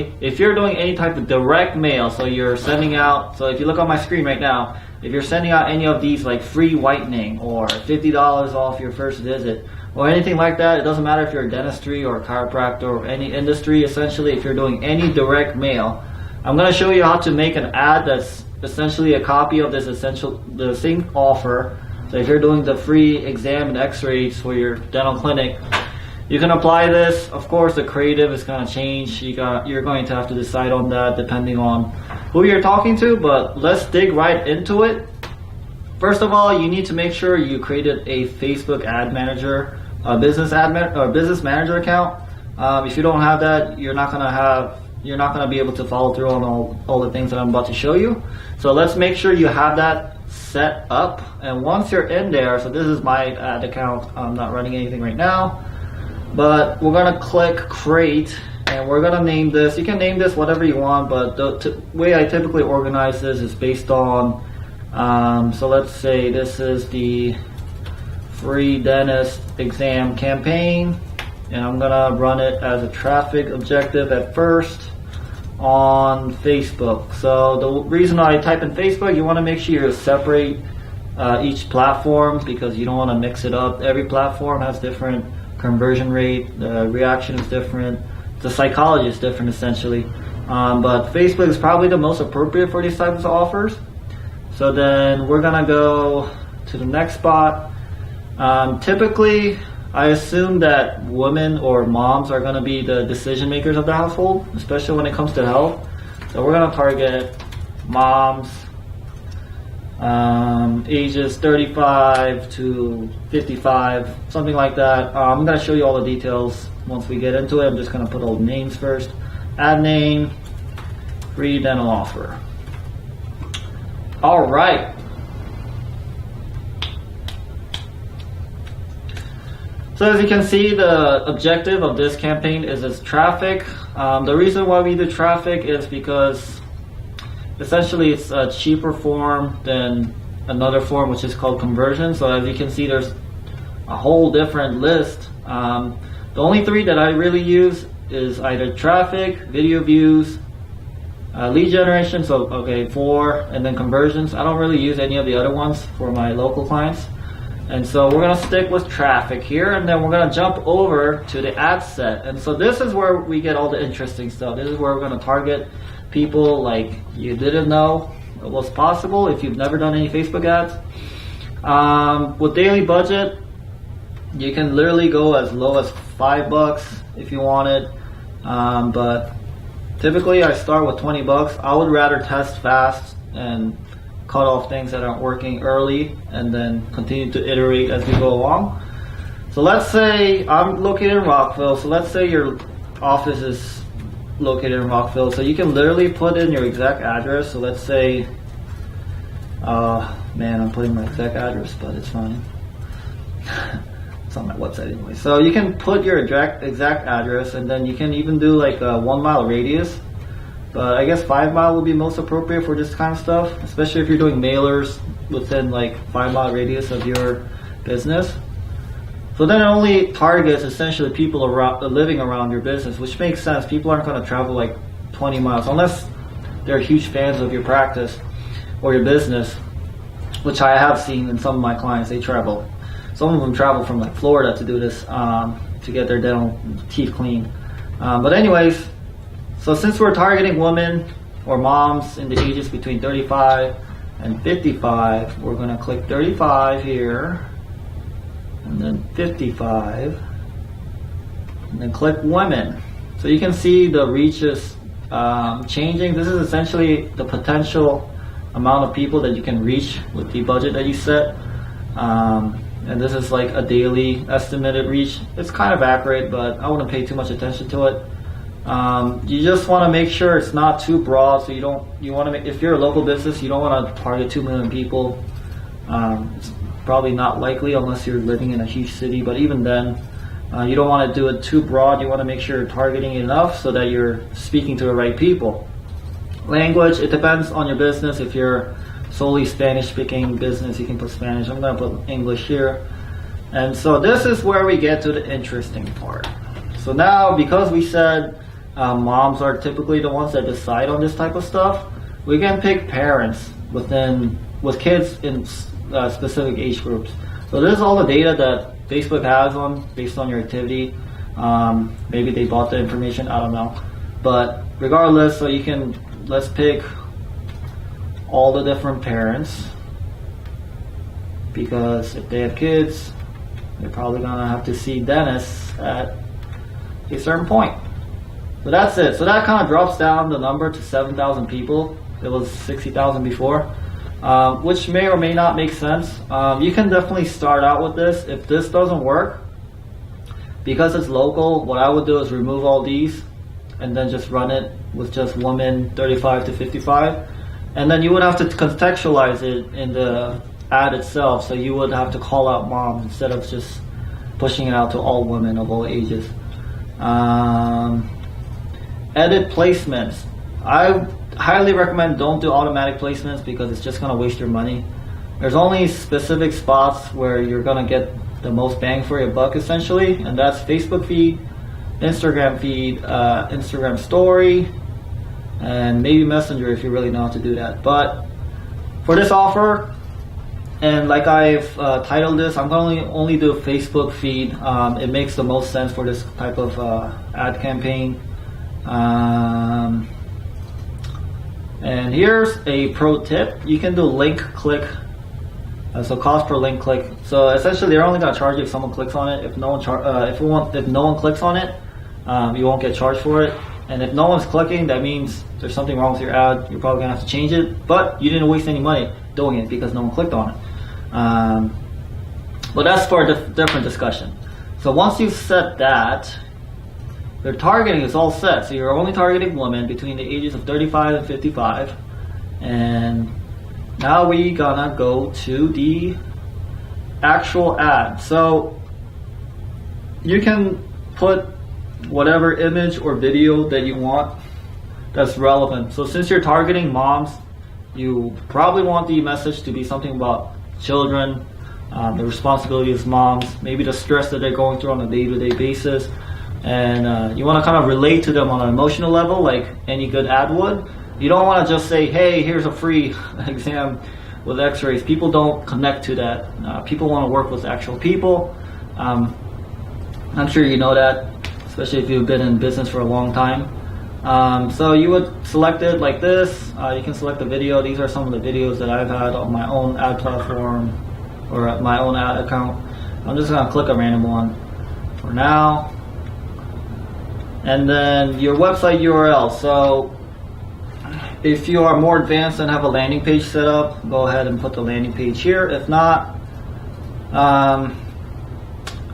if you're doing any type of direct mail, so you're sending out, so if you look on my screen right now, if you're sending out any of these like free whitening or $50 off your first visit or anything like that, it doesn't matter if you're a dentistry or a chiropractor or any industry, essentially if you're doing any direct mail, I'm going to show you how to make an ad that's essentially a copy of the same offer. So if you're doing the free exam and x-rays for your dental clinic, you can apply this. Of course, the creative is going to change. You're going to have to decide on that depending on who you're talking to, but let's dig right into it. First of all, you need to make sure you created a Facebook ad manager, a business manager account. If you don't have that, you're not going to be able to follow through on all the things that I'm about to show you. So let's make sure you have that set up. And once you're in there, so this is my ad account. I'm not running anything right now. But we're going to click create and we're going to name this. You can name this whatever you want, but the way I typically organize this is based on, so let's say this is the free dentist exam campaign, and I'm going to run it as a traffic objective at first on Facebook. So the reason I type in Facebook, you want to make sure you separate each platform because you don't want to mix it up. Every platform has different conversion rate, the reaction is different, the psychology is different essentially, but Facebook is probably the most appropriate for these types of offers. So then we're gonna go to the next spot. Typically I assume that women or moms are gonna be the decision makers of the household, especially when it comes to health. So we're gonna target moms ages 35 to 55, something like that. I'm going to show you all the details once we get into it. I'm just going to put all the names first. Ad name, free dental offer. All right. So as you can see, the objective of this campaign is traffic. The reason why we do traffic is because essentially it's a cheaper form than another form which is called conversion. So as you can see, there's a whole different list. The only three that I really use is either traffic, video views, lead generation, so okay, 4, and then conversions. I don't really use any of the other ones for my local clients. And so we're going to stick with traffic here, and then we're going to jump over to the ad set. And so this is where we get all the interesting stuff. This is where we're going to target people like you didn't know it was possible if you've never done any Facebook ads. With daily budget, you can literally go as low as $5 if you want it, but typically I start with $20. I would rather test fast and cut off things that aren't working early and then continue to iterate as we go along. So let's say I'm located in Rockville, so let's say your office is located in Rockville, so you can literally put in your exact address. So let's say, man, I'm putting my exact address, but it's fine. It's on my website anyway. So you can put your exact address, and then you can even do like a 1 mile radius. But I guess 5 mile would be most appropriate for this kind of stuff, especially if you're doing mailers within like 5 mile radius of your business. So then it only targets essentially people living around your business, which makes sense. People aren't going to travel like 20 miles unless they're huge fans of your practice or your business, which I have seen in some of my clients. They travel. Some of them travel from like Florida to do this, to get their dental teeth cleaned. But anyways, so since we're targeting women or moms in the ages between 35 and 55, we're going to click 35 here. And then 55, and then click women. So you can see the reach is changing. This is essentially the potential amount of people that you can reach with the budget that you set. And this is like a daily estimated reach. It's kind of accurate, but I wouldn't pay too much attention to it. You just want to make sure it's not too broad. So if you're a local business, you don't want to target 2 million people. It's probably not likely unless you're living in a huge city, but even then, you don't want to do it too broad. You want to make sure you're targeting enough so that you're speaking to the right people. Language, it depends on your business. If you're solely Spanish speaking business, you can put Spanish. I'm going to put English here. And so this is where we get to the interesting part. So now, because we said moms are typically the ones that decide on this type of stuff. We can pick parents with kids in specific age groups. So this is all the data that Facebook has based on your activity. Maybe they bought the information, I don't know. But regardless, so let's pick all the different parents, because if they have kids, they're probably gonna have to see dentists at a certain point. So that's it. So that kind of drops down the number to 7,000 people. It was 60,000 before, which may or may not make sense. You can definitely start out with this. If this doesn't work, because it's local, what I would do is remove all these and then just run it with just women 35 to 55. And then you would have to contextualize it in the ad itself. So you would have to call out moms instead of just pushing it out to all women of all ages. Edit placements. I highly recommend don't do automatic placements because it's just going to waste your money. There's only specific spots where you're going to get the most bang for your buck, essentially, and that's Facebook feed, Instagram feed, Instagram story, and maybe Messenger if you really know how to do that. But for this offer, and like I've titled this, I'm going to only do a Facebook feed. It makes the most sense for this type of ad campaign. And here's a pro tip. You can do link click. So cost per link click. So essentially, they're only gonna charge you if someone clicks on it. If no one clicks on it, you won't get charged for it. And if no one's clicking, that means there's something wrong with your ad. You're probably gonna have to change it. But you didn't waste any money doing it because no one clicked on it. But that's for a different discussion. So once you've set that, their targeting is all set. So you're only targeting women between the ages of 35 and 55. And now we gonna go to the actual ad. So you can put whatever image or video that you want that's relevant. So since you're targeting moms, you probably want the message to be something about children, the responsibilities of moms, maybe the stress that they're going through on a day-to-day basis. And you want to kind of relate to them on an emotional level like any good ad would. You don't want to just say, hey, here's a free exam with x-rays. People don't connect to that. People want to work with actual people. I'm sure you know that, especially if you've been in business for a long time. So you would select it like this. You can select the video. These are some of the videos that I've had on my own ad platform or at my own ad account. I'm just going to click a random one for now. And then your website URL. So if you are more advanced and have a landing page set up, go ahead and put the landing page here. If not, I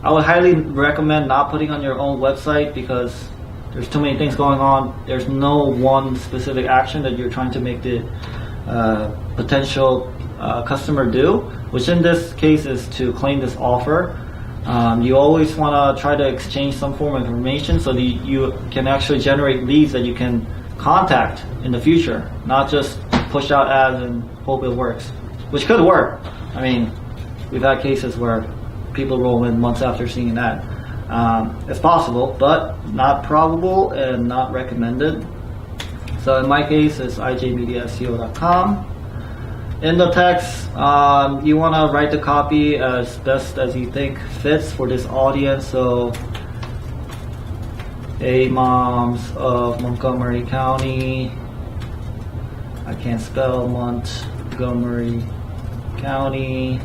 would highly recommend not putting on your own website because there's too many things going on. There's no one specific action that you're trying to make the potential customer do, which in this case is to claim this offer. You always want to try to exchange some form of information so that you can actually generate leads that you can contact in the future, not just push out ads and hope it works, which could work. I mean, we've had cases where people roll in months after seeing an ad. It's possible, but not probable and not recommended. So in my case, it's ijmediaseo.com. In the text, you want to write the copy as best as you think fits for this audience. So, hey, moms of Montgomery County. I can't spell Montgomery County.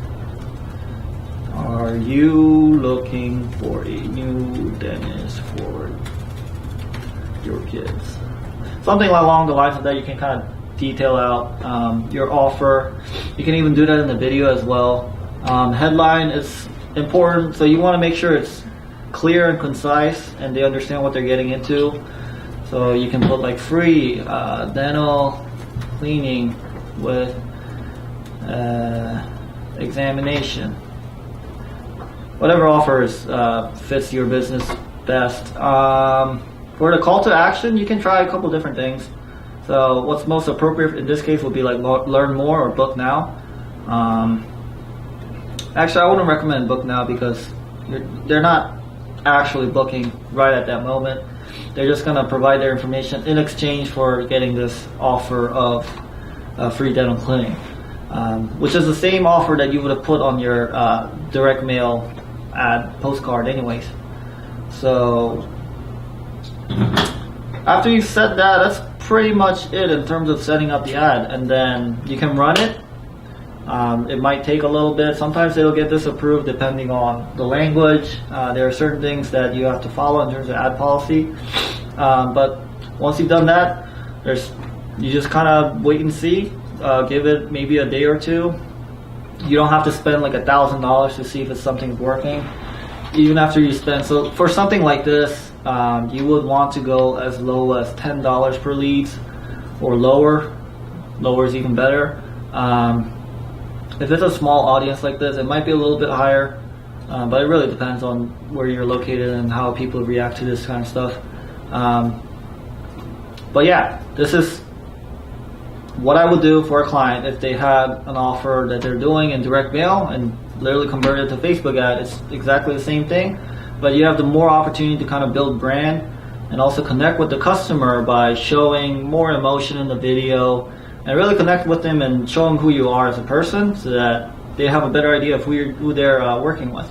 Are you looking for a new dentist for your kids? Something along the lines of that. You can kind of detail out your offer. You can even do that in the video as well. Headline is important, so you want to make sure it's clear and concise and they understand what they're getting into. So you can put like free dental cleaning with examination. Whatever offers fits your business best. For the call to action, you can try a couple different things. So what's most appropriate in this case would be like learn more or book now. Actually, I wouldn't recommend book now because they're not actually booking right at that moment. They're just going to provide their information in exchange for getting this offer of free dental cleaning, which is the same offer that you would have put on your direct mail ad postcard anyways. So after you've set that, that's pretty much it in terms of setting up the ad, and then you can run it. It might take a little bit. Sometimes it'll get disapproved depending on the language. There are certain things that you have to follow in terms of ad policy. But once you've done that, you just kind of wait and see. Give it maybe a day or two. You don't have to spend like $1,000 to see if it's something's working. Even after you spend, so for something like this, you would want to go as low as $10 per leads or lower. Lower is even better. If it's a small audience like this, it might be a little bit higher, but it really depends on where you're located and how people react to this kind of stuff. But yeah, this is what I would do for a client if they had an offer that they're doing in direct mail and literally convert it to Facebook ad. It's exactly the same thing, but you have the more opportunity to kind of build brand and also connect with the customer by showing more emotion in the video and really connect with them and show them who you are as a person so that they have a better idea of who they're working with.